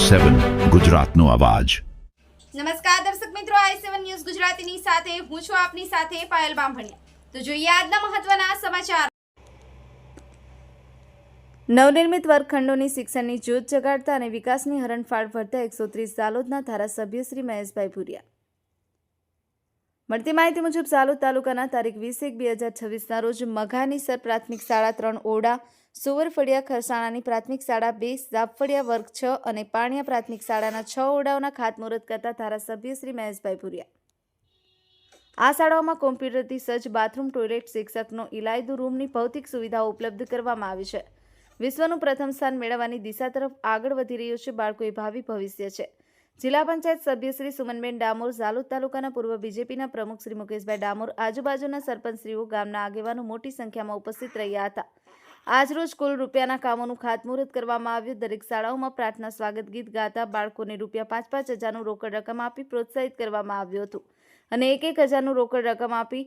i7 ગુજરાતનો અવાજ। નમસ્કાર દર્શક મિત્રો, i7 ન્યૂઝ ગુજરાતીની સાથે હું છું આપની સાથે પાયલ બામભણિયા। તો જોઈએ આજના મહત્વના સમાચાર। નવનિર્મિત વર્ગખંડોની શિક્ષણની જ્યોત જગાડતા અને વિકાસની હરણફાળ ભરતા 130 ઝાલોદના ધારાસભ્ય શ્રી મહેશભાઈ ભુરિયા। મળતી માહિતી મુજબ ઝાલોદ તાલુકાના તારીખ 20/1/2026ના રોજ મઘાનીસર પ્રાથમિક શાળા 3 ઓરડા, સુવરફળિયા ખરસાણાની પ્રાથમિક શાળા 2, ઝાપફળિયા વર્ગ 6 અને પાણિયા પ્રાથમિક શાળાના 6 ઓરડાઓના ખાતમુહૂર્ત કરતા ધારાસભ્ય શ્રી મહેશભાઈ ભુરિયા। આ શાળાઓમાં કોમ્પ્યુટરથી સજ્જ બાથરૂમ, ટોયલેટ, શિક્ષકનો ઇલાયદો રૂમની ભૌતિક સુવિધાઓ ઉપલબ્ધ કરવામાં આવી છે। વિશ્વનું પ્રથમ સ્થાન મેળવવાની દિશા તરફ આગળ વધી રહ્યું છે। બાળકોએ ભાવિ ભવિષ્ય છે। જિલ્લા પંચાયત સભ્ય શ્રી સુમનબેન ડામોર, ઝાલોદ તાલુકાના પૂર્વ બીજેપીના પ્રમુખ શ્રી મુકેશભાઈ ડામોર, આજુબાજુના સરપંચશ્રીઓ, ગામના આગેવાનો મોટી સંખ્યામાં ઉપસ્થિત રહ્યા હતા। આજરોજ કુલ રૂપિયાના કામોનું ખાતમુહૂર્ત કરવામાં આવ્યું। દરેક શાળાઓમાં પ્રાર્થના સ્વાગત ગીત ગાતા બાળકોને ₹5-5 હજારનું રોકડ રકમ આપી પ્રોત્સાહિત કરવામાં આવ્યું હતું અને 1-1 હજારનું રોકડ રકમ આપી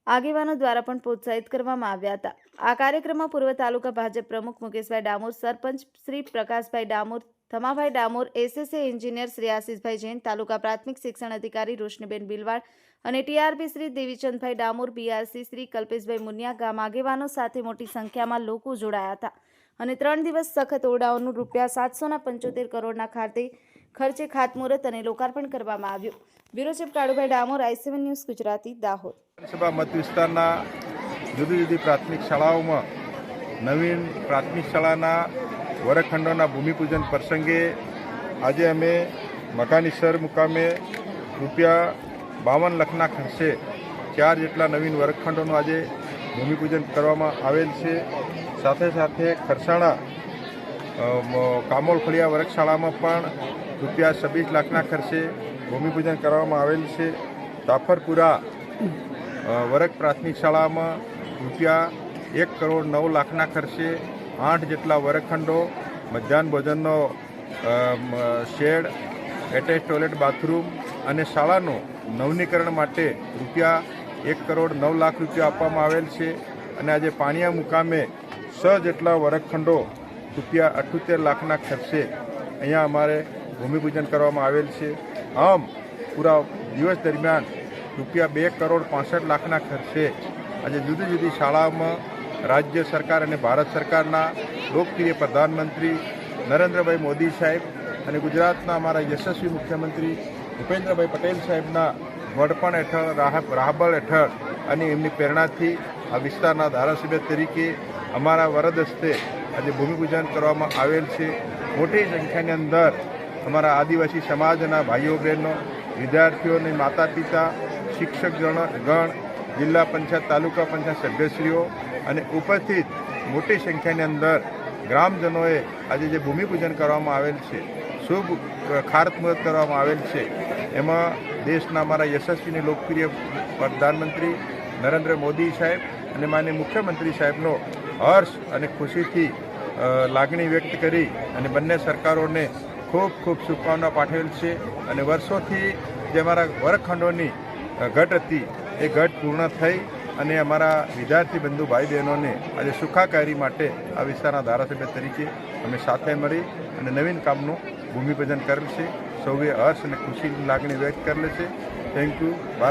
આગેવાનો દ્વારા પણ પ્રોત્સાહિત કરવામાં આવ્યા હતા। આ કાર્યક્રમમાં પૂર્વ તાલુકા ભાજપ પ્રમુખ મુકેશભાઈ ડામોર, સરપંચ શ્રી પ્રકાશભાઈ ડામોર, થમાભાઈ ડામોર, એસએસએ એન્જિનિયર શ્રી આશીષભાઈ જૈન, તાલુકા પ્રાથમિક શિક્ષણ અધિકારી રોશનીબેન બિલવાડ અને ટીઆરપી શ્રી દેવીચંદભાઈ ડામોર, બીઆરસી શ્રી કલ્પેશભાઈ મુનિયા, ગામ આગેવાનો સાથે મોટી સંખ્યામાં લોકો જોડાયા હતા અને 3 દિવસ સખત ઓરડાઓનું ₹775 કરોડના ખર્ચે ખાતમુહૂર્ત અને લોકાર્પણ કરવામાં આવ્યું। Bureau chief Kalubhai Damor, i7 news Gujarati, Dahod. વિધાનસભા મત વિસ્તારના જુદી જુદી પ્રાથમિક શાળાઓમાં નવીન પ્રાથમિક શાળાના વર્ગખંડોના ભૂમિપૂજન પ્રસંગે આજે અમે મઘાનીસર મુકામે ₹52 લાખના ખર્ચે 4 જેટલા નવીન વર્ગખંડોનું આજે ભૂમિપૂજન કરવામાં આવેલ છે। સાથે સાથે ખરસાણા કામોલ ફળિયા વર્ગશાળામાં પણ ₹26 લાખના ખર્ચે ભૂમિપૂજન કરવામાં આવેલ છે। તાફરપુરા વર્ગ પ્રાથમિક શાળામાં ₹1.9 લાખના ખર્ચે 8 જેટલા વર્ગખંડો, મધ્યાહન ભોજનનો શેડ, એટેચ ટોયલેટ, બાથરૂમ અને શાળાનું નવીનીકરણ માટે ₹1.9 લાખ આપવામાં આવેલ છે અને આજે પાણિયા મુકામે 6 જેટલા વર્ગખંડો ₹78 લાખના ખર્ચે અહીંયા અમારે ભૂમિપૂજન કરવામાં આવેલ છે। આમ પૂરા દિવસ દરમિયાન ₹2.65 લાખના ખર્ચે આજે જુદી જુદી શાળાઓમાં રાજ્ય સરકાર અને ભારત સરકારના લોકપ્રિય પ્રધાનમંત્રી નરેન્દ્રભાઈ મોદી સાહેબ અને ગુજરાતના અમારા યશસ્વી મુખ્યમંત્રી ભૂપેન્દ્રભાઈ પટેલ સાહેબના વડપણ હેઠળ, રાહબર હેઠળ અને એમની પ્રેરણાથી આ વિસ્તારના ધારાસભ્ય તરીકે અમારા વરદ હસ્તે આજે ભૂમિપૂજન કરવામાં આવેલ છે। મોટી સંખ્યાની અંદર અમારા આદિવાસી સમાજના ભાઈઓ બહેનો, વિદ્યાર્થીઓની માતા પિતા, શિક્ષક ગણ, જિલ્લા પંચાયત, તાલુકા પંચાયત સભ્યશ્રીઓ અને ઉપસ્થિત મોટી સંખ્યાની અંદર ગ્રામજનોએ આજે જે ભૂમિપૂજન કરવામાં આવેલ છે, શુભ ખાતમુહૂર્ત કરવામાં આવેલ છે, એમાં દેશના અમારા યશસ્વી અને લોકપ્રિય પ્રધાનમંત્રી નરેન્દ્ર મોદી સાહેબ અને માનનીય મુખ્યમંત્રી સાહેબનો હર્ષ અને ખુશીથી લાગણી વ્યક્ત કરી અને બંને સરકારોને ખૂબ ખૂબ શુભકામના પાઠવેલ છે અને વર્ષોથી જે અમારા વર્ગખંડોની ઘટ હતી એ ઘટ પૂર્ણ થઈ અને અમારા વિદ્યાર્થી બંધુ ભાઈ બહેનોને આજે સુખાકારી માટે આ વિસ્તારના ધારાસભ્ય તરીકે અમે સાથે મળી અને નવીન કામનું ભૂમિપૂજન કરેલ છે। સૌએ હર્ષ અને ખુશીની લાગણી વ્યક્ત કરેલ છે। Thank you Bharat.